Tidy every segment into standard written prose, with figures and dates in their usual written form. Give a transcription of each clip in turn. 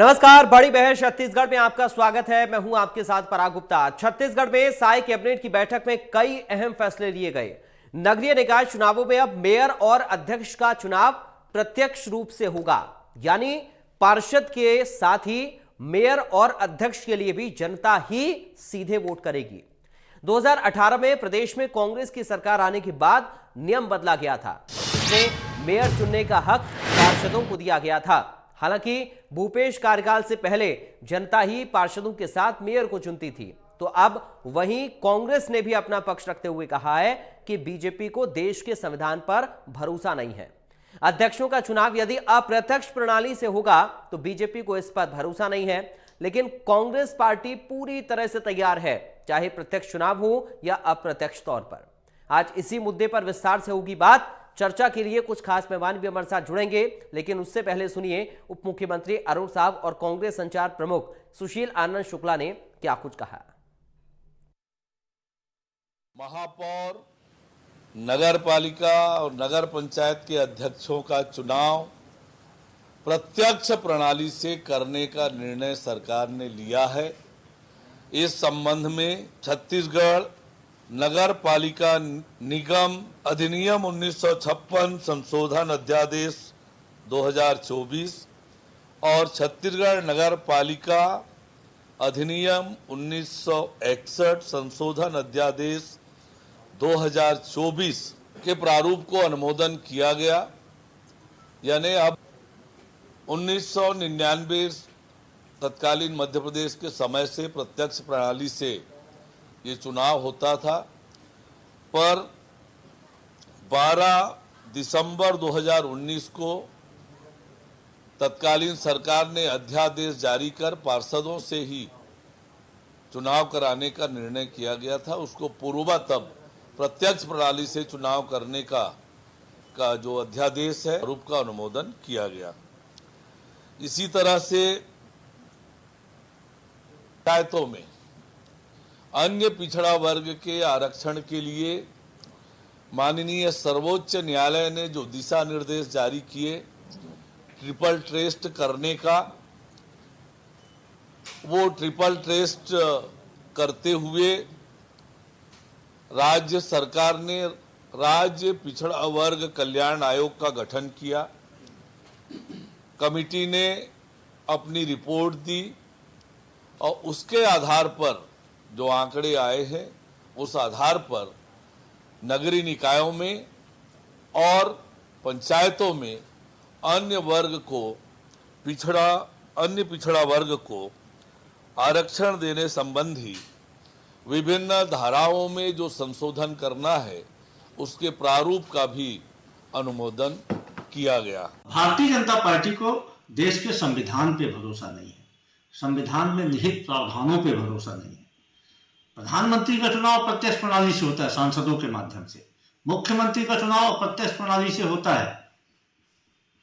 नमस्कार, बड़ी बहस छत्तीसगढ़ में आपका स्वागत है। मैं हूं आपके साथ पराग गुप्ता। छत्तीसगढ़ में साय कैबिनेट की बैठक में कई अहम फैसले लिए गए। नगरीय निकाय चुनावों में अब मेयर और अध्यक्ष का चुनाव प्रत्यक्ष रूप से होगा, यानी पार्षद के साथ ही मेयर और अध्यक्ष के लिए भी जनता ही सीधे वोट करेगी। 2018 में प्रदेश में कांग्रेस की सरकार आने के बाद नियम बदला गया था, जिसमें मेयर चुनने का हक पार्षदों को दिया गया था। हालांकि भूपेश कार्यकाल से पहले जनता ही पार्षदों के साथ मेयर को चुनती थी, तो अब वहीं कांग्रेस ने भी अपना पक्ष रखते हुए कहा है कि बीजेपी को देश के संविधान पर भरोसा नहीं है। अध्यक्षों का चुनाव यदि अप्रत्यक्ष प्रणाली से होगा तो बीजेपी को इस पर भरोसा नहीं है, लेकिन कांग्रेस पार्टी पूरी तरह से तैयार है, चाहे प्रत्यक्ष चुनाव हो या अप्रत्यक्ष तौर पर। आज इसी मुद्दे पर विस्तार से होगी बात। चर्चा के लिए कुछ खास मेहमान भी हमारे साथ जुड़ेंगे, लेकिन उससे पहले सुनिए उप मुख्यमंत्री अरुण साव और कांग्रेस संचार प्रमुख सुशील आनंद शुक्ला ने क्या कुछ कहा। महापौर, नगर पालिका और नगर पंचायत के अध्यक्षों का चुनाव प्रत्यक्ष प्रणाली से करने का निर्णय सरकार ने लिया है। इस संबंध में छत्तीसगढ़ नगर पालिका निगम अधिनियम 1956 संशोधन अध्यादेश 2024 और छत्तीसगढ़ नगर पालिका अधिनियम 1961 संशोधन अध्यादेश 2024 के प्रारूप को अनुमोदन किया गया। यानी अब 1999 तत्कालीन मध्य प्रदेश के समय से प्रत्यक्ष प्रणाली से ये चुनाव होता था, पर 12 दिसंबर 2019 को तत्कालीन सरकार ने अध्यादेश जारी कर पार्षदों से ही चुनाव कराने का निर्णय किया गया था। उसको पूर्ववत तब प्रत्यक्ष प्रणाली से चुनाव करने का जो अध्यादेश है रूप का अनुमोदन किया गया। इसी तरह से पंचायतों में अन्य पिछड़ा वर्ग के आरक्षण के लिए माननीय सर्वोच्च न्यायालय ने जो दिशा निर्देश जारी किए ट्रिपल टेस्ट करने का, वो ट्रिपल टेस्ट करते हुए राज्य सरकार ने राज्य पिछड़ा वर्ग कल्याण आयोग का गठन किया। कमिटी ने अपनी रिपोर्ट दी और उसके आधार पर जो आंकड़े आए हैं उस आधार पर नगरीय निकायों में और पंचायतों में अन्य पिछड़ा वर्ग को आरक्षण देने संबंधी विभिन्न धाराओं में जो संशोधन करना है उसके प्रारूप का भी अनुमोदन किया गया। भारतीय जनता पार्टी को देश के संविधान पे भरोसा नहीं है, संविधान में निहित प्रावधानों पे भरोसा नहीं है। प्रधानमंत्री का चुनाव प्रत्यक्ष प्रणाली से होता है सांसदों के माध्यम से, मुख्यमंत्री का चुनाव प्रत्यक्ष प्रणाली से होता है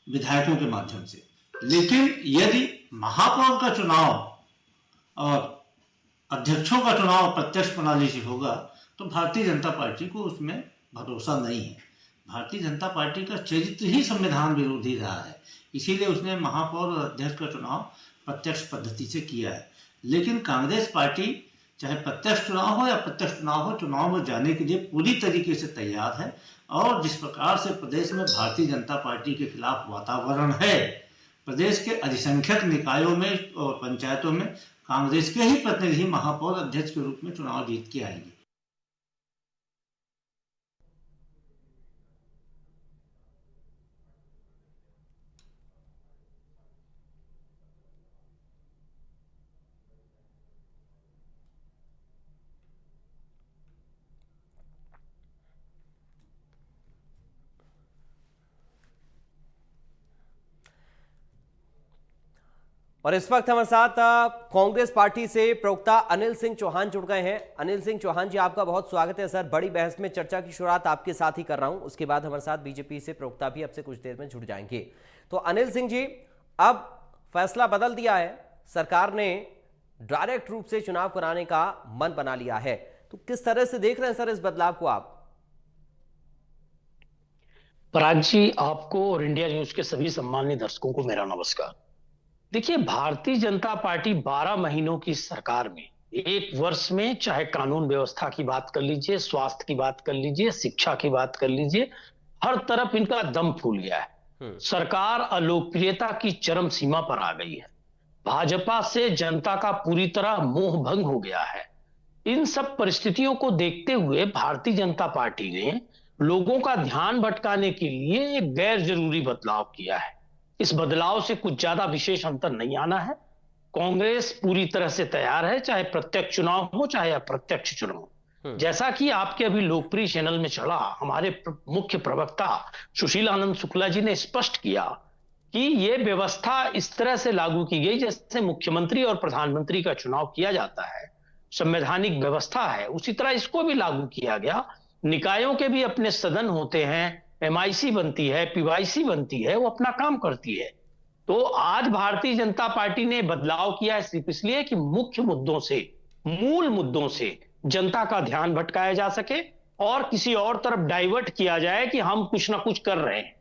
विधायकों के माध्यम से। लेकिन यदि महापौर का चुनाव और अध्यक्षों का चुनाव प्रत्यक्ष प्रणाली से होगा तो भारतीय जनता पार्टी को उसमें भरोसा नहीं है। भारतीय जनता पार्टी का चरित्र ही संविधान विरोधी रहा है, इसीलिए उसने महापौर और अध्यक्ष का चुनाव प्रत्यक्ष पद्धति से किया है। लेकिन कांग्रेस पार्टी चाहे प्रत्यक्ष चुनाव हो या प्रत्यक्ष चुनाव हो, चुनाव में जाने के लिए पूरी तरीके से तैयार है। और जिस प्रकार से प्रदेश में भारतीय जनता पार्टी के खिलाफ वातावरण है, प्रदेश के अधिसंख्यक निकायों में और पंचायतों में कांग्रेस के ही प्रतिनिधि महापौर अध्यक्ष के रूप में चुनाव जीत के आएंगे। और इस वक्त हमारे साथ कांग्रेस पार्टी से प्रवक्ता अनिल सिंह चौहान जुड़ गए हैं। अनिल सिंह चौहान जी, आपका बहुत स्वागत है सर। बड़ी बहस में चर्चा की शुरुआत आपके साथ ही कर रहा हूं, उसके बाद हमारे साथ बीजेपी से प्रवक्ता भी अब से कुछ देर में जुड़ जाएंगे। तो अनिल सिंह जी, अब फैसला बदल दिया है, सरकार ने डायरेक्ट रूप से चुनाव कराने का मन बना लिया है, तो किस तरह से देख रहे हैं सर इस बदलाव को आप? पराग जी, आपको और इंडिया न्यूज के सभी सम्मानित दर्शकों को मेरा नमस्कार। देखिए, भारतीय जनता पार्टी 12 महीनों की सरकार में, एक वर्ष में चाहे कानून व्यवस्था की बात कर लीजिए, स्वास्थ्य की बात कर लीजिए, शिक्षा की बात कर लीजिए, हर तरफ इनका दम फूल गया है। हम्म। सरकार अलोकप्रियता की चरम सीमा पर आ गई है। भाजपा से जनता का पूरी तरह मोह भंग हो गया है। इन सब परिस्थितियों को देखते हुए भारतीय जनता पार्टी ने लोगों का ध्यान भटकाने के लिए एक गैर जरूरी बदलाव किया है। इस बदलाव से कुछ ज्यादा विशेष अंतर नहीं आना है। कांग्रेस पूरी तरह से तैयार है, चाहे प्रत्यक्ष चुनाव हो चाहे अप्रत्यक्ष चुनाव। जैसा कि आपके अभी लोकप्रिय चैनल में चला, हमारे मुख्य प्रवक्ता सुशील आनंद शुक्ला जी ने स्पष्ट किया कि यह व्यवस्था इस तरह से लागू की गई जैसे मुख्यमंत्री और प्रधानमंत्री का चुनाव किया जाता है, संवैधानिक व्यवस्था है, उसी तरह इसको भी लागू किया गया। निकायों के भी अपने सदन होते हैं, एमआईसी बनती है, पीवाईसी बनती है, वो अपना काम करती है। तो आज भारतीय जनता पार्टी ने बदलाव किया है सिर्फ इसलिए कि मुख्य मुद्दों से, मूल मुद्दों से जनता का ध्यान भटकाया जा सके और किसी और तरफ डाइवर्ट किया जाए कि हम कुछ ना कुछ कर रहे हैं।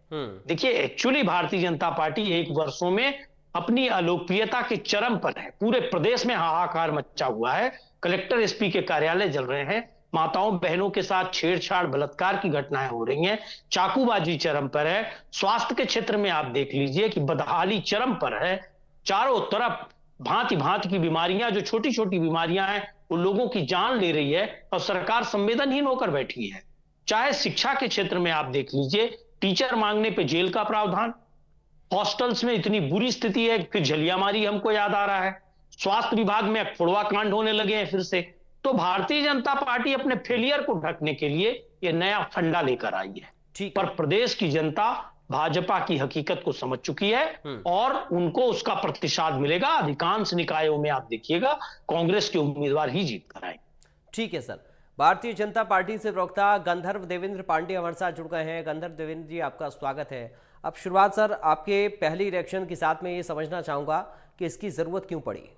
देखिए, एक्चुअली भारतीय जनता पार्टी एक वर्षों में अपनी अलोकप्रियता के चरम पर है। पूरे प्रदेश में हाहाकार मचा हुआ है। कलेक्टर एसपी के कार्यालय जल रहे हैं, माताओं बहनों के साथ छेड़छाड़ बलात्कार की घटनाएं हो रही हैं, चाकूबाजी चरम पर है। स्वास्थ्य के क्षेत्र में आप देख लीजिए कि बदहाली चरम पर है। चारों तरफ भांति भांति की बीमारियां, जो छोटी छोटी बीमारियां हैं, वो लोगों की जान ले रही है और सरकार संवेदनहीन होकर बैठी है। चाहे शिक्षा के क्षेत्र में आप देख लीजिए, टीचर मांगने पे जेल का प्रावधान, हॉस्टल्स में इतनी बुरी स्थिति है, फिर झलियामारी हमको याद आ रहा है। स्वास्थ्य विभाग में अखोड़वा कांड होने लगे हैं फिर से। तो भारतीय जनता पार्टी अपने फेलियर को ढकने के लिए यह नया फंडा लेकर आई है। ठीक पर है। प्रदेश की जनता भाजपा की हकीकत को समझ चुकी है और उनको उसका प्रतिशत मिलेगा। अधिकांश निकायों में आप देखिएगा कांग्रेस के उम्मीदवार ही जीत कर आए। ठीक है सर। भारतीय जनता पार्टी से प्रवक्ता गंधर्व देवेंद्र पांडे हमारे साथ जुड़ गए हैं। गंधर्व देवेंद्र जी, आपका स्वागत है। अब शुरुआत सर आपके पहली रिएक्शन के साथ में ये समझना चाहूंगा कि इसकी जरूरत क्यों पड़ी।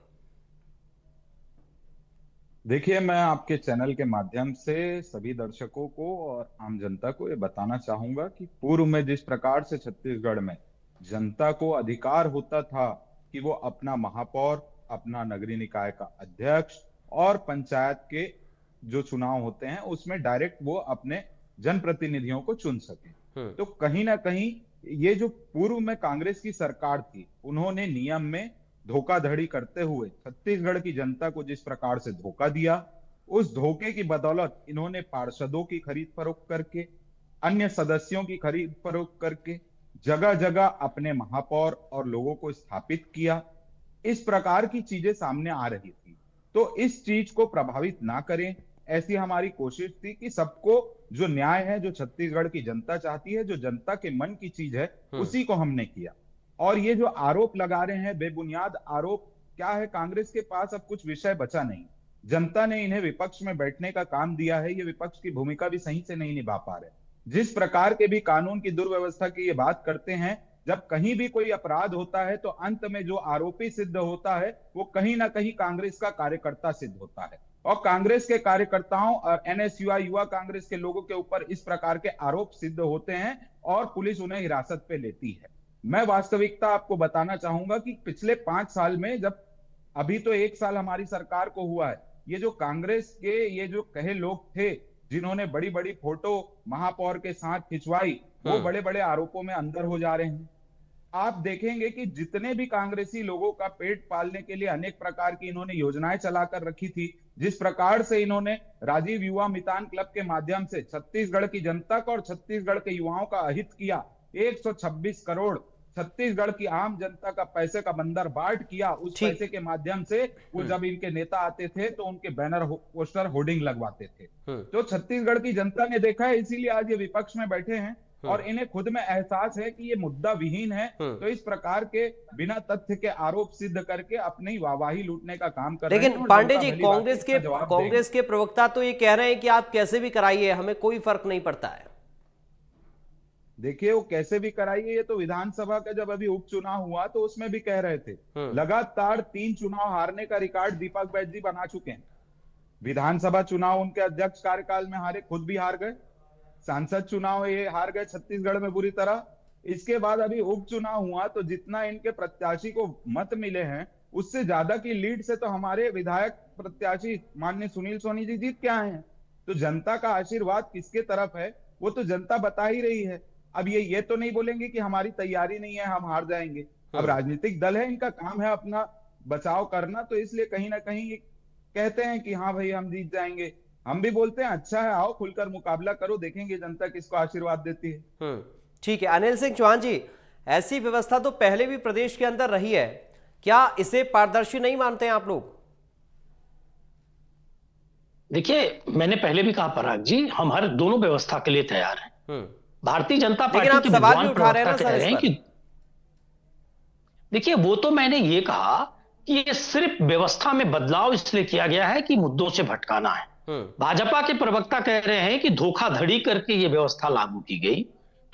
देखिए, मैं आपके चैनल के माध्यम से सभी दर्शकों को और आम जनता को ये बताना चाहूंगा कि पूर्व में जिस प्रकार से छत्तीसगढ़ में जनता को अधिकार होता था कि वो अपना महापौर, अपना नगरीय निकाय का अध्यक्ष और पंचायत के जो चुनाव होते हैं उसमें डायरेक्ट वो अपने जनप्रतिनिधियों को चुन सके, तो कहीं ना कहीं ये जो पूर्व में कांग्रेस की सरकार थी, उन्होंने नियम में धोखाधड़ी करते हुए छत्तीसगढ़ की जनता को जिस प्रकार से धोखा दिया, उस धोखे की बदौलत इन्होंने पार्षदों की खरीद फरोख्त करके, अन्य सदस्यों की खरीद फरोख्त करके जगह जगह अपने महापौर और लोगों को स्थापित किया। इस प्रकार की चीजें सामने आ रही थी, तो इस चीज को प्रभावित ना करें, ऐसी हमारी कोशिश थी कि सबको जो न्याय है, जो छत्तीसगढ़ की जनता चाहती है, जो जनता के मन की चीज है, उसी को हमने किया। और ये जो आरोप लगा रहे हैं, बेबुनियाद आरोप, क्या है, कांग्रेस के पास अब कुछ विषय बचा नहीं। जनता ने इन्हें विपक्ष में बैठने का काम दिया है, ये विपक्ष की भूमिका भी सही से नहीं निभा पा रहे। जिस प्रकार के भी कानून की दुर्व्यवस्था की ये बात करते हैं, जब कहीं भी कोई अपराध होता है तो अंत में जो आरोपी सिद्ध होता है वो कहीं ना कहीं कांग्रेस का कार्यकर्ता सिद्ध होता है। और कांग्रेस के कार्यकर्ताओं और एनएसयूआई युवा कांग्रेस के लोगों के ऊपर इस प्रकार के आरोप सिद्ध होते हैं और पुलिस उन्हें हिरासत पे लेती है। मैं वास्तविकता आपको बताना चाहूंगा कि पिछले 5 साल में, जब अभी तो 1 साल हमारी सरकार को हुआ है, ये जो कांग्रेस के ये जो कहे लोग थे जिन्होंने बड़ी बड़ी फोटो महापौर के साथ खिंचवाई, वो बड़े बड़े आरोपों में अंदर हो जा रहे हैं। आप देखेंगे कि जितने भी कांग्रेसी लोगों का पेट पालने के लिए अनेक प्रकार की इन्होंने योजनाएं चलाकर रखी थी, जिस प्रकार से इन्होंने राजीव युवा मितान क्लब के माध्यम से छत्तीसगढ़ की जनता का और छत्तीसगढ़ के युवाओं का अहित किया, 126 करोड़ छत्तीसगढ़ की आम जनता का पैसे का बंदर बाट किया। उस पैसे के माध्यम से वो जब इनके नेता आते थे तो उनके बैनर पोस्टर होर्डिंग लगवाते थे। तो छत्तीसगढ़ की जनता ने देखा है, इसीलिए आज ये विपक्ष में बैठे हैं और इन्हें खुद में एहसास है कि ये मुद्दा विहीन है, तो इस प्रकार के बिना तथ्य के आरोप सिद्ध करके अपनी वाहवाही लूटने का काम कर रहे हैं। लेकिन पांडे जी, कांग्रेस के प्रवक्ता तो ये कह रहे हैं कि आप कैसे भी कराइए, हमें कोई फर्क नहीं पड़ता है। देखिए, वो कैसे भी कराइए, ये तो विधानसभा का जब अभी उपचुनाव हुआ तो उसमें भी कह रहे थे। लगातार 3 चुनाव हारने का रिकॉर्ड दीपक बैज जी बना चुके हैं। विधानसभा चुनाव उनके अध्यक्ष कार्यकाल में हारे, खुद भी हार गए। सांसद चुनाव ये हार गए छत्तीसगढ़ में बुरी तरह। इसके बाद अभी उपचुनाव हुआ तो जितना इनके प्रत्याशी को मत मिले हैं उससे ज्यादा की लीड से तो हमारे विधायक प्रत्याशी माननीय सुनील सोनी जी जीत के आए हैं। तो जनता का आशीर्वाद किसके तरफ है वो तो जनता बता ही रही है। अब ये तो नहीं बोलेंगे कि हमारी तैयारी नहीं है, हम हार जाएंगे। अब राजनीतिक दल है, इनका काम है अपना बचाव करना, तो इसलिए कहीं ना कहीं कहते हैं कि हाँ भाई हम जीत जाएंगे। हम भी बोलते हैं अच्छा है, आओ खुलकर मुकाबला करो, देखेंगे जनता किसको आशीर्वाद देती है। ठीक है। अनिल सिंह चौहान जी, ऐसी व्यवस्था तो पहले भी प्रदेश के अंदर रही है, क्या इसे पारदर्शी नहीं मानते हैं आप लोग? देखिए, मैंने पहले भी कहा पराग जी, हम हर दोनों व्यवस्था के लिए तैयार हैं। भारतीय जनता पार्टी के विद्वान प्रवक्ता कह रहे हैं कि देखिए, वो तो मैंने ये कहा कि ये सिर्फ व्यवस्था में बदलाव इसलिए किया गया है कि मुद्दों से भटकाना है। भाजपा के प्रवक्ता कह रहे हैं कि धोखाधड़ी करके ये व्यवस्था लागू की गई।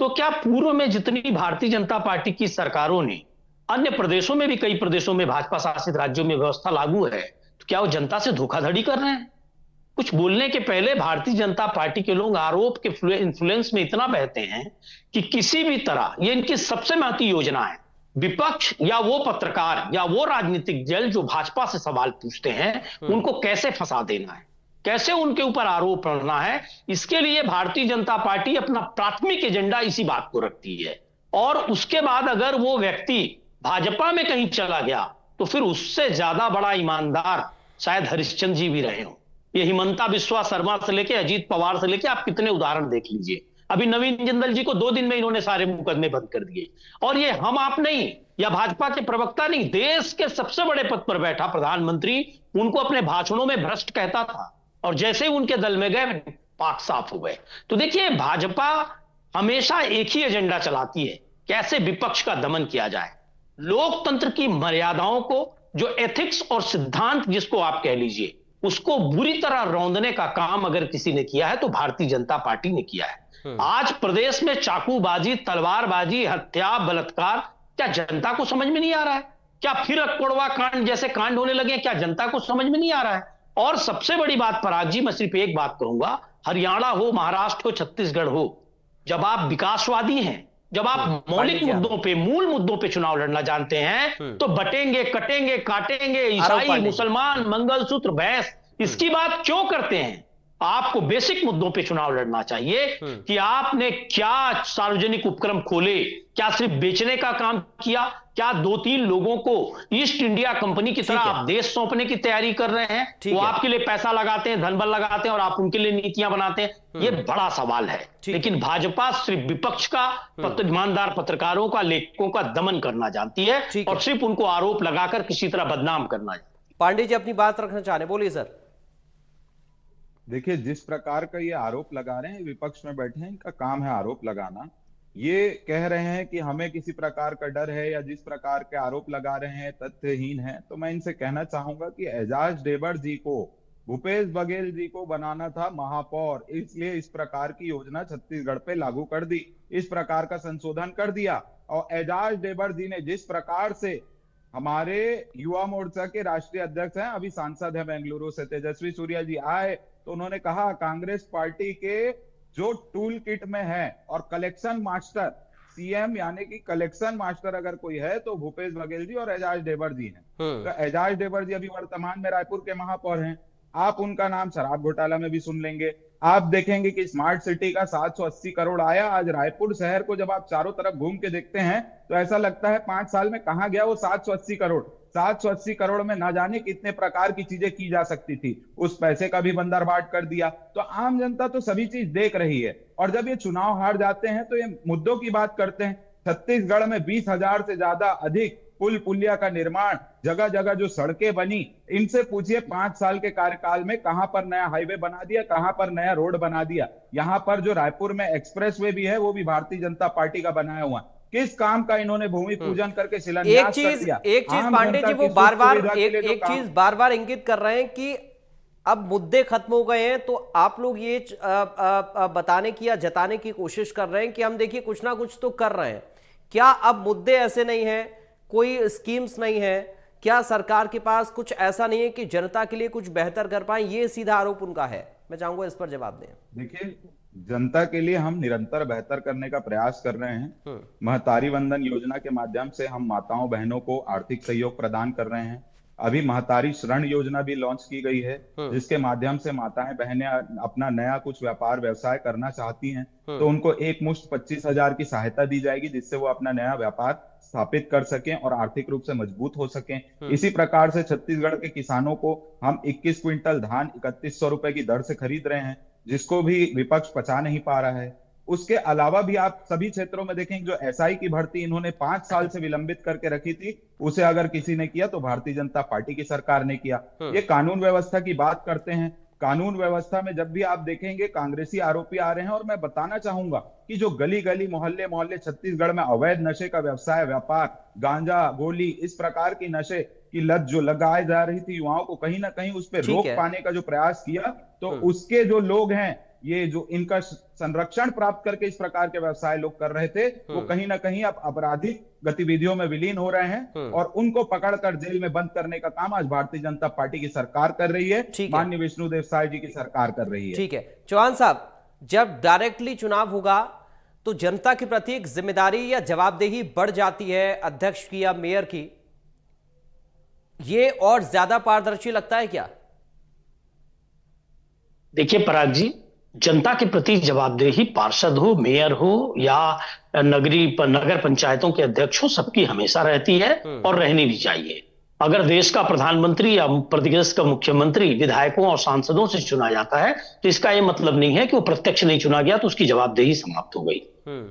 तो क्या पूर्व में जितनी भारतीय जनता पार्टी की सरकारों ने अन्य प्रदेशों में भी, कई प्रदेशों में भाजपा शासित राज्यों में व्यवस्था लागू है, तो क्या वो जनता से धोखाधड़ी कर रहे हैं? कुछ बोलने के पहले भारतीय जनता पार्टी के लोग आरोप के इन्फ्लुएंस में इतना बहते हैं कि किसी भी तरह, ये इनकी सबसे महत्वपूर्ण योजना है, विपक्ष या वो पत्रकार या वो राजनीतिक दल जो भाजपा से सवाल पूछते हैं उनको कैसे फंसा देना है, कैसे उनके ऊपर आरोप करना है। इसके लिए भारतीय जनता पार्टी अपना प्राथमिक एजेंडा इसी बात को रखती है। और उसके बाद अगर वो व्यक्ति भाजपा में कहीं चला गया तो फिर उससे ज्यादा बड़ा ईमानदार शायद हरिश्चंद्र जी भी रहे हो। ये हिमंता बिस्वा शर्मा से लेके अजीत पवार से लेके आप कितने उदाहरण देख लीजिए। अभी नवीन जिंदल जी को 2 दिन में इन्होंने सारे मुकदमे बंद कर दिए। और ये हम आप नहीं या भाजपा के प्रवक्ता नहीं, देश के सबसे बड़े पद पर बैठा प्रधानमंत्री उनको अपने भाषणों में भ्रष्ट कहता था, और जैसे ही उनके दल में गए पाक साफ हो गए। तो देखिए, भाजपा हमेशा एक ही एजेंडा चलाती है, कैसे विपक्ष का दमन किया जाए। लोकतंत्र की मर्यादाओं को, जो एथिक्स और सिद्धांत जिसको आप कह लीजिए, उसको बुरी तरह रौंदने का काम अगर किसी ने किया है तो भारतीय जनता पार्टी ने किया है। आज प्रदेश में चाकूबाजी, तलवारबाजी, हत्या, बलात्कार, क्या जनता को समझ में नहीं आ रहा है? क्या फिर अकोड़वा कांड जैसे कांड होने लगे? क्या जनता को समझ में नहीं आ रहा है? और सबसे बड़ी बात पराग जी, मैं सिर्फ एक बात कहूंगा, हरियाणा हो, महाराष्ट्र हो, छत्तीसगढ़ हो, जब आप विकासवादी हैं, जब आप मौलिक मुद्दों पे, मूल मुद्दों पे चुनाव लड़ना जानते हैं, तो बटेंगे, कटेंगे, काटेंगे, ईसाई, मुसलमान, मंगलसूत्र, भैंस, इसकी बात क्यों करते हैं? आपको बेसिक मुद्दों पे चुनाव लड़ना चाहिए कि आपने क्या सार्वजनिक उपक्रम खोले, क्या सिर्फ बेचने का काम किया, क्या 2-3 लोगों को ईस्ट इंडिया कंपनी की तरह आप देश सौंपने की तैयारी कर रहे हैं? वो आपके लिए पैसा लगाते हैं, धन बल लगाते हैं और आप उनके लिए नीतियां बनाते हैं। ये बड़ा सवाल है। लेकिन भाजपा सिर्फ विपक्ष का, ईमानदार पत्रकारों का, लेखकों का दमन करना जानती है और सिर्फ उनको आरोप लगाकर किसी तरह बदनाम करना है। पांडे जी अपनी बात रखना चाह रहे हैं, बोलिए सर। देखिए, जिस प्रकार का ये आरोप लगा रहे हैं, विपक्ष में बैठे हैं, इनका काम है आरोप लगाना। ये कह रहे हैं कि हमें किसी प्रकार का डर है या जिस प्रकार के आरोप लगा रहे हैं तथ्यहीन है। तो मैं इनसे कहना चाहूंगा कि एजाज ढेबर जी को, भूपेश बघेल जी को बनाना था महापौर, इसलिए इस प्रकार की योजना छत्तीसगढ़ पे लागू कर दी, इस प्रकार का संशोधन कर दिया। और एजाज ढेबर जी ने जिस प्रकार से, हमारे युवा मोर्चा के राष्ट्रीय अध्यक्ष हैं, अभी सांसद हैं बेंगलुरु से, तेजस्वी सूर्या जी आए तो उन्होंने कहा कांग्रेस पार्टी के जो टूल किट में है और कलेक्शन मास्टर, सीएम यानी कि कलेक्शन मास्टर अगर कोई है तो भूपेश बघेल जी और एजाज ढेबर जी हैं। तो एजाज ढेबर जी अभी वर्तमान में रायपुर के महापौर हैं। आप उनका नाम शराब घोटाला में भी सुन लेंगे। आप देखेंगे कि स्मार्ट सिटी का 780 करोड़ आया। आज रायपुर शहर को जब आप चारों तरफ घूम के देखते हैं तो ऐसा लगता है 5 साल में कहां गया वो 780 करोड़। 780 करोड़ में ना जाने कितने प्रकार की चीजें की जा सकती थी, उस पैसे का भी बंदरबाट कर दिया। तो आम जनता तो सभी चीज देख रही है। और जब ये चुनाव हार जाते हैं तो ये मुद्दों की बात करते हैं। छत्तीसगढ़ में 20,000 से ज्यादा अधिक पुल पुलिया का निर्माण, जगह जगह जो सड़कें बनी, इनसे पूछिए 5 साल के कार्यकाल में कहां पर नया हाईवे बना दिया, कहां पर नया रोड बना दिया। यहां पर जो रायपुर में एक्सप्रेसवे भी है वो भी भारतीय जनता पार्टी का बनाया हुआ। किस काम का इन्होंने भूमि पूजन करके शिलान्यास कर दिया। एक चीज पांडे जी वो बार बार इंगित कर रहे हैं कि अब मुद्दे खत्म हो गए हैं, तो आप लोग ये बताने की या जताने की कोशिश कर रहे हैं कि हम देखिए कुछ ना कुछ तो कर रहे हैं। क्या अब मुद्दे ऐसे नहीं है, कोई स्कीम्स नहीं है, क्या सरकार के पास कुछ ऐसा नहीं है कि जनता के लिए कुछ बेहतर कर पाए? ये सीधा आरोप उनका है। मैं चाहूंगा इस पर जवाब दें। जनता के लिए हम निरंतर बेहतर करने का प्रयास कर रहे हैं। महतारी वंदन योजना के माध्यम से हम माताओं बहनों को आर्थिक सहयोग प्रदान कर रहे हैं। अभी महतारी ऋण योजना भी लॉन्च की गई है, जिसके माध्यम से माताएं बहनें अपना नया कुछ व्यापार व्यवसाय करना चाहती हैं, तो उनको एक मुश्त 25,000 की सहायता दी जाएगी, जिससे वो अपना नया व्यापार स्थापित कर सकें और आर्थिक रूप से मजबूत हो सकें। इसी प्रकार से छत्तीसगढ़ के किसानों को हम 21 क्विंटल धान 3100 रुपए की दर से खरीद रहे हैं, जिसको भी विपक्ष पचा नहीं पा रहा है। उसके अलावा भी आप सभी क्षेत्रों में देखेंगे, जो एसआई की भर्ती इन्होंने 5 साल से विलंबित करके रखी थी, उसे अगर किसी ने किया तो भारतीय जनता पार्टी की सरकार ने किया। ये कानून व्यवस्था की बात करते हैं। कानून व्यवस्था में जब भी आप देखेंगे कांग्रेसी आरोपी आ रहे हैं, और मैं बताना चाहूंगा कि जो गली गली मोहल्ले मोहल्ले छत्तीसगढ़ में अवैध नशे का व्यवसाय, व्यापार, गांजा, गोली, इस प्रकार की नशे की लत जो लगाई जा रही थी युवाओं को, कहीं ना कहीं उस पर रोक पाने का जो प्रयास किया, तो उसके जो लोग हैं, ये जो इनका संरक्षण प्राप्त करके इस प्रकार के व्यवसाय लोग कर रहे थे, वो कहीं ना कहीं अब आपराधिक गतिविधियों में विलीन हो रहे हैं, और उनको पकड़कर जेल में बंद करने का काम आज भारतीय जनता पार्टी की सरकार कर रही है, माननीय विष्णुदेव साय जी की सरकार कर रही है। ठीक है चौहान साहब, जब डायरेक्टली चुनाव होगा तो जनता के प्रति एक जिम्मेदारी या जवाबदेही बढ़ जाती है अध्यक्ष की या मेयर की, ये और ज्यादा पारदर्शी लगता है क्या? देखिए पराग जी, जनता के प्रति जवाबदेही पार्षद हो, मेयर हो या नगर पंचायतों के अध्यक्ष हो, सबकी हमेशा रहती है और रहनी भी चाहिए। अगर देश का प्रधानमंत्री या प्रदेश का मुख्यमंत्री विधायकों और सांसदों से चुना जाता है, तो इसका यह मतलब नहीं है कि वो प्रत्यक्ष नहीं चुना गया तो उसकी जवाबदेही समाप्त हो गई।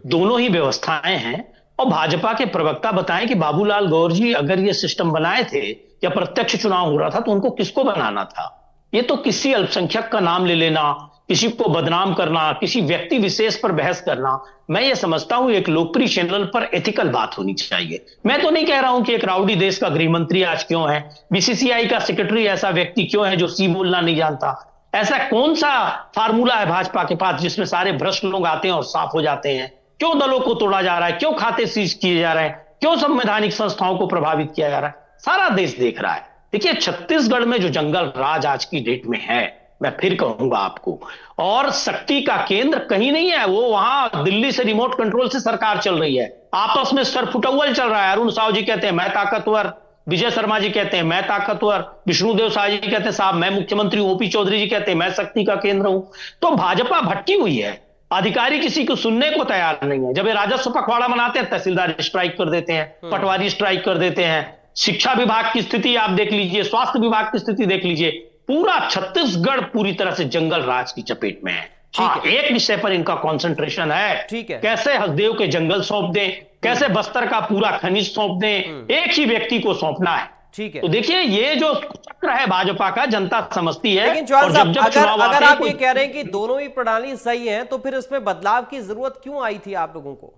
दोनों ही व्यवस्थाएं हैं। और भाजपा के प्रवक्ता बताएं कि बाबूलाल गौर जी अगर ये सिस्टम बनाए थे या प्रत्यक्ष चुनाव हो रहा था, तो उनको किसको बनाना था? ये तो किसी अल्पसंख्यक का नाम ले लेना, किसी को बदनाम करना, किसी व्यक्ति विशेष पर बहस करना, मैं ये समझता हूं एक लोकप्रिय चैनल पर एथिकल बात होनी चाहिए। मैं तो नहीं कह रहा हूं कि एक राउडी देश का गृह मंत्री आज क्यों है, बीसीसीआई का सेक्रेटरी ऐसा व्यक्ति क्यों है जो सी बोलना नहीं जानता। ऐसा कौन सा फार्मूला है भाजपा के पास जिसमें सारे भ्रष्ट लोग आते हैं और साफ हो जाते हैं? क्यों दलों को तोड़ा जा रहा है, क्यों खाते सीज किए जा रहे हैं, क्यों संवैधानिक संस्थाओं को प्रभावित किया जा रहा है? सारा देश देख रहा है। देखिए छत्तीसगढ़ में जो जंगल राज आज की डेट में है, मैं फिर कहूंगा आपको, और शक्ति का केंद्र कहीं नहीं है, वो वहां दिल्ली से रिमोट कंट्रोल से सरकार चल रही है। आपस में सरफुटौल चल रहा है। अरुण साव जी कहते हैं मैं ताकतवर, विजय शर्मा जी कहते हैं मैं ताकतवर, विष्णुदेव साय जी कहते हैं साहब मैं मुख्यमंत्री, ओपी चौधरी जी कहते हैं मैं शक्ति का केंद्र हूं। तो भाजपा भटकी हुई है। अधिकारी किसी को सुनने को तैयार नहीं है। जब ये राजस्व पखवाड़ा मनाते हैं, तहसीलदार स्ट्राइक कर देते हैं, पटवारी स्ट्राइक कर देते हैं। शिक्षा विभाग की स्थिति आप देख लीजिए, स्वास्थ्य विभाग की स्थिति देख लीजिए, पूरा छत्तीसगढ़ पूरी तरह से जंगल राज की चपेट में है। हाँ, एक विषय पर इनका कंसंट्रेशन है, ठीक है, कैसे हसदेव के जंगल सौंप दें, कैसे बस्तर का पूरा खनिज सौंप दें, एक ही व्यक्ति को सौंपना है। ठीक है। तो देखिए ये जो चक्र है भाजपा का, जनता समझती है। लेकिन चौहान साहब, अगर आप ये कह रहे हैं कि दोनों ही प्रणाली सही है, तो फिर इसमें बदलाव की जरूरत क्यों आई थी आप लोगों को?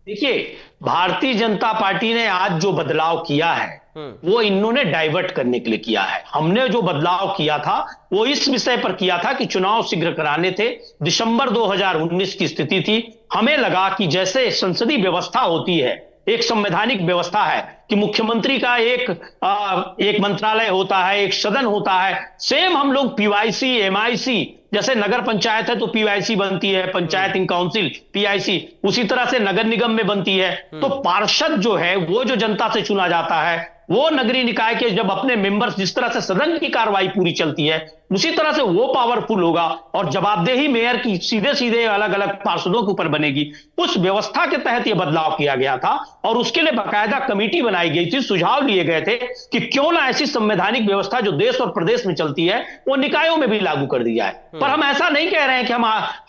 देखिए भारतीय जनता पार्टी ने आज जो बदलाव किया है वो इन्होंने डाइवर्ट करने के लिए किया है। हमने जो बदलाव किया था वो इस विषय पर किया था कि चुनाव शीघ्र कराने थे। दिसंबर 2019 की स्थिति थी। हमें लगा कि जैसे संसदीय व्यवस्था होती है, एक संवैधानिक व्यवस्था है कि मुख्यमंत्री का एक मंत्रालय होता है, एक सदन होता है, सेम हम लोग पीवाईसी, एमआईसी, जैसे नगर पंचायत है तो पीवाईसी बनती है, पंचायत इन काउंसिल पीआईसी, उसी तरह से नगर निगम में बनती है। तो पार्षद जो है वो जो जनता से चुना जाता है, वो नगरीय निकाय के जब अपने मेंबर्स, जिस तरह से सदन की कार्रवाई पूरी चलती है उसी तरह से वो पावरफुल होगा और जवाबदेही मेयर की सीधे सीधे अलग अलग पार्षदों के ऊपर बनेगी। उस व्यवस्था के तहत यह बदलाव किया गया था और उसके लिए बाकायदा कमेटी बनाई गई थी। सुझाव लिए गए थे कि क्यों ना ऐसी संवैधानिक व्यवस्था जो देश और प्रदेश में चलती है वो निकायों में भी लागू कर दी जाए। पर हम ऐसा नहीं कह रहे हैं कि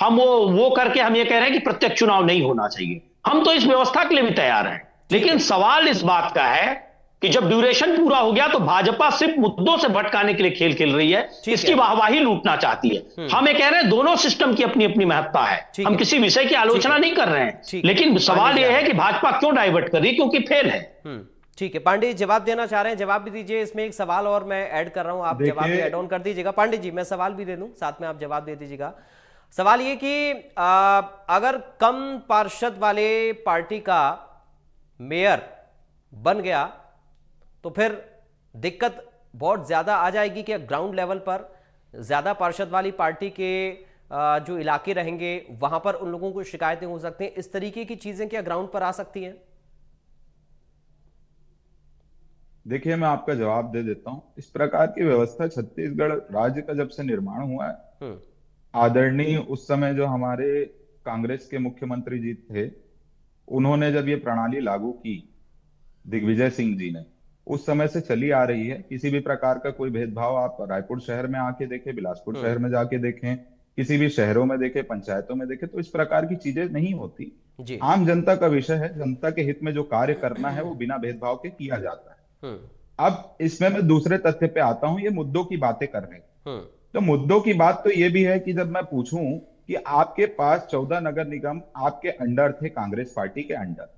हम वो करके हम ये कह रहे हैं कि प्रत्यक्ष चुनाव नहीं होना चाहिए। हम तो इस व्यवस्था के लिए भी तैयार हैं। लेकिन सवाल इस बात का है कि जब ड्यूरेशन पूरा हो गया तो भाजपा सिर्फ मुद्दों से भटकाने के लिए खेल खेल रही है, इसकी वाहवाही लूटना चाहती है। हम ये कह रहे हैं दोनों सिस्टम की अपनी अपनी महत्ता है। हम किसी विषय की आलोचना नहीं कर रहे हैं, लेकिन सवाल यह है कि भाजपा क्यों डाइवर्ट कर रही है, क्योंकि फेल है। ठीक है, पांडे जी जवाब देना चाह रहे हैं, जवाब भी दीजिए। इसमें एक सवाल और मैं ऐड कर रहा हूं, आप जवाब भी ऐड ऑन कर दीजिएगा। पांडे जी मैं सवाल भी दे दूं, साथ में आप जवाब दे दीजिएगा। सवाल ये कि अगर कम पार्षद वाले पार्टी का मेयर बन गया तो फिर दिक्कत बहुत ज्यादा आ जाएगी क्या ग्राउंड लेवल पर? ज्यादा पार्षद वाली पार्टी के जो इलाके रहेंगे वहां पर उन लोगों को शिकायतें हो सकती हैं, इस तरीके की चीजें क्या ग्राउंड पर आ सकती हैं? देखिए, मैं आपका जवाब दे देता हूँ। इस प्रकार की व्यवस्था छत्तीसगढ़ राज्य का जब से निर्माण हुआ है, हम्म। आदरणीय उस समय जो हमारे कांग्रेस के मुख्यमंत्री जी थे, उन्होंने जब ये प्रणाली लागू की, दिग्विजय सिंह जी ने, उस समय से चली आ रही है। किसी भी प्रकार का कोई भेदभाव आप रायपुर शहर में आके देखें, बिलासपुर शहर में जाके देखें, किसी भी शहरों में देखें, पंचायतों में देखें, तो इस प्रकार की चीजें नहीं होती। जी। आम जनता का विषय है, जनता के हित में जो कार्य करना है वो बिना भेदभाव के किया जाता है। अब इसमें मैं दूसरे तथ्य पे आता हूं, ये मुद्दों की बातें कर रहे हैं, तो मुद्दों की बात तो ये भी है कि जब मैं पूछूं कि आपके पास 14 नगर निगम आपके अंडर थे, कांग्रेस पार्टी के अंडर,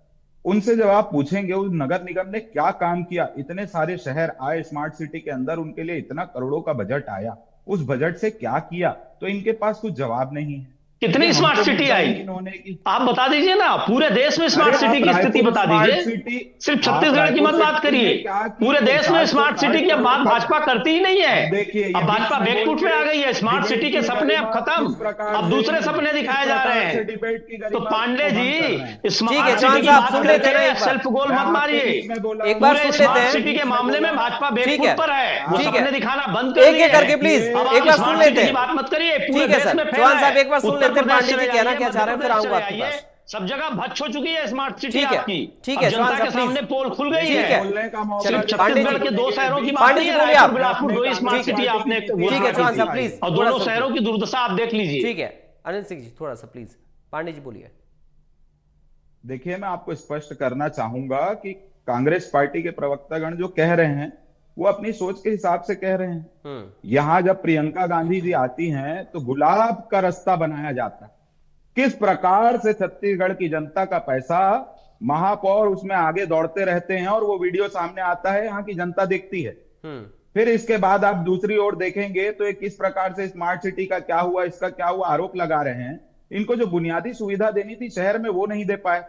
उनसे जब आप पूछेंगे उस नगर निगम ने क्या काम किया, इतने सारे शहर आए स्मार्ट सिटी के अंदर, उनके लिए इतना करोड़ों का बजट आया, उस बजट से क्या किया, तो इनके पास कुछ जवाब नहीं है। कितनी स्मार्ट सिटी आई आप बता दीजिए ना, पूरे देश में स्मार्ट सिटी की स्थिति बता दीजिए। सिर्फ छत्तीसगढ़ की मत बात करिए, पूरे देश में स्मार्ट सिटी की अब बात भाजपा करती ही नहीं है। अब भाजपा बैकफुट में आ गई है, स्मार्ट सिटी के सपने अब खत्म, अब दूसरे सपने दिखाए जा रहे हैं। तो पांडे जी, स्मार्ट सिटी की बात करते हैं, सेल्फ गोल मत मारिए। एक बार सुन लेते हैं। सिटी के मामले में भाजपा बैकफुट पर है, वो सपने दिखाना बंद कर दीजिए। करके प्लीज एक बार सुन लेते हैं, बात मत करिए। ठीक है सर, चौहान साहब एक बार सुन लेते हैं पांडे जी कहना क्या चाह रहे हैं, फिर आऊंगा आपके पास। सब जगह भच्च हो चुकी है स्मार्ट सिटी आपकी। ठीक है, जनता के सामने पोल खुल गई है। सिर्फ पांडे छत्तीसगढ़ के 2 शहरों की पांडे जी बोलिए आप। बिलासपुर 2 स्मार्ट सिटी आपने, ठीक है चौहान साहब प्लीज, और दोनों शहरों की दुर्दशा आप देख लीजिए। ठीक है अनिल सिंह जी थोड़ा सा प्लीज, पांडे जी बोलिए। देखिए, मैं आपको स्पष्ट करना चाहूंगा कि कांग्रेस पार्टी के प्रवक्तागण जो कह रहे हैं वो अपनी सोच के हिसाब से कह रहे हैं। यहां जब प्रियंका गांधी जी आती हैं तो गुलाब का रास्ता बनाया जाता है। किस प्रकार से छत्तीसगढ़ की जनता का पैसा, महापौर उसमें आगे दौड़ते रहते हैं और वो वीडियो सामने आता है, यहाँ की जनता देखती है। फिर इसके बाद आप दूसरी ओर देखेंगे तो किस प्रकार से स्मार्ट सिटी का क्या हुआ, इसका क्या हुआ, आरोप लगा रहे हैं। इनको जो बुनियादी सुविधा देनी थी शहर में वो नहीं दे पाए।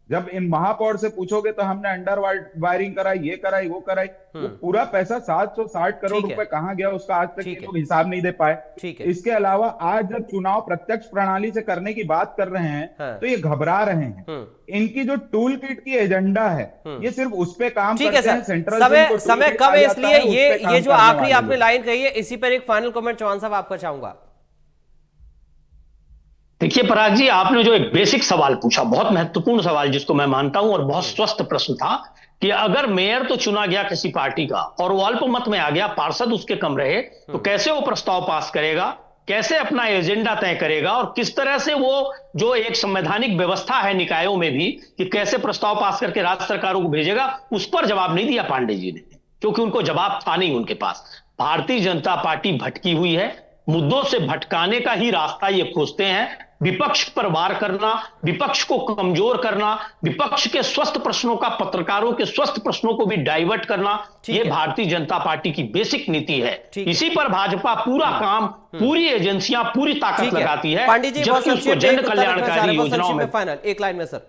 जब इन महापौर से पूछोगे तो हमने अंडर वायरिंग कराई, ये कराई, वो कराई, वो पूरा पैसा 760 करोड़ रुपए कहां गया उसका आज तक ये लोग हिसाब नहीं दे पाए। इसके अलावा आज जब चुनाव प्रत्यक्ष प्रणाली से करने की बात कर रहे हैं तो ये घबरा रहे हैं। इनकी जो टूल किट की एजेंडा है ये सिर्फ उस पे काम करते हैं। सेंट्रल समय कम है इसलिए ये जो आखिरी आपने लाइन कही है इसी पर एक फाइनल कमेंट चौहान साहब आपका चाहूंगा। देखिए पराग जी, आपने जो एक बेसिक सवाल पूछा, बहुत महत्वपूर्ण सवाल जिसको मैं मानता हूं और बहुत स्वस्थ प्रश्न था कि अगर मेयर तो चुना गया किसी पार्टी का और वो अल्पमत में आ गया, पार्षद उसके कम रहे, तो कैसे वो प्रस्ताव पास करेगा, कैसे अपना एजेंडा तय करेगा और किस तरह से वो जो एक संवैधानिक व्यवस्था है निकायों में भी कि कैसे प्रस्ताव पास करके राज्य सरकारों को भेजेगा, उस पर जवाब नहीं दिया पांडे जी ने, क्योंकि उनको जवाब था नहीं उनके पास। भारतीय जनता पार्टी भटकी हुई है, मुद्दों से भटकाने का ही रास्ता ये खोजते हैं। विपक्ष पर वार करना, विपक्ष को कमजोर करना, विपक्ष के स्वस्थ प्रश्नों का पत्रकारों के स्वस्थ प्रश्नों को भी डाइवर्ट करना, ये भारतीय जनता पार्टी की बेसिक नीति है। इसी पर भाजपा पूरा काम, पूरी एजेंसियां पूरी ताकत लगाती है, जबकि उसको जन कल्याणकारी योजनाओं में। फाइनल एक लाइन में सर,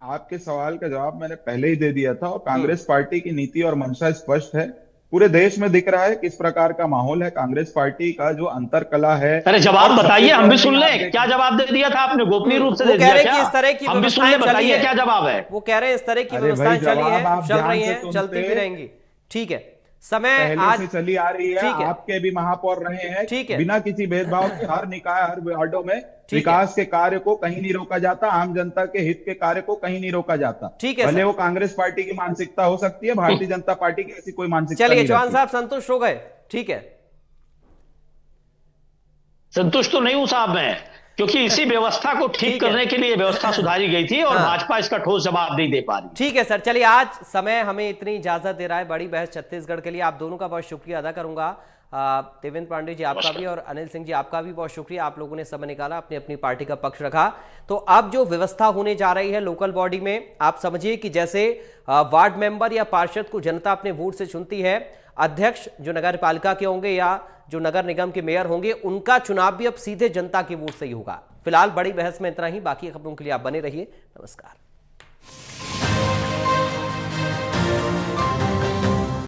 आपके सवाल का जवाब मैंने पहले ही दे दिया था और कांग्रेस पार्टी की नीति और मंशा स्पष्ट है। पूरे देश में दिख रहा है किस प्रकार का माहौल है। कांग्रेस पार्टी का जो अंतर कला है, अरे जवाब बताइए, हम भी सुन लें। क्या जवाब दे दिया था आपने, गोपनीय रूप से दे दिया क्या? इस तरह की हम भी सुन लें, बताइए क्या जवाब है। वो कह रहे हैं इस तरह की व्यवस्थाएं चली है, चल रही हैं, चलती भी रहेंगी। ठीक है, समय आज से चली आ रही है, आपके भी महापौर रहे हैं। ठीक है, बिना किसी भेदभाव के हर निकाय, हर वार्डों में विकास के कार्य को कहीं नहीं रोका जाता, आम जनता के हित के कार्य को कहीं नहीं रोका जाता। ठीक है, भले वो कांग्रेस पार्टी की मानसिकता हो सकती है, भारतीय जनता पार्टी की ऐसी कोई मानसिकता नहीं। चलिए चौहान साहब संतुष्ट हो गए? ठीक है, संतुष्ट तो नहीं हूं साहब मैं, क्योंकि इसी व्यवस्था को ठीक करने के लिए व्यवस्था सुधारी गई थी और भाजपा इसका ठोस जवाब नहीं दे पा रही। ठीक है सर, चलिए आज समय हमें इतनी इजाजत दे रहा है बड़ी बहस छत्तीसगढ़ के लिए। आप दोनों का बहुत शुक्रिया अदा करूंगा। देवेंद्र पांडे जी आपका भी और अनिल सिंह जी आपका भी बहुत शुक्रिया। आप लोगों ने समय निकाला, अपनी अपनी पार्टी का पक्ष रखा। तो अब जो व्यवस्था होने जा रही है लोकल बॉडी में, आप समझिए कि जैसे वार्ड मेंबर या पार्षद को जनता अपने वोट से चुनती है, अध्यक्ष जो नगर पालिका के होंगे या जो नगर निगम के मेयर होंगे, उनका चुनाव भी अब सीधे जनता के वोट से ही होगा। फिलहाल बड़ी बहस में इतना ही, बाकी खबरों के लिए आप बने रहिए। नमस्कार।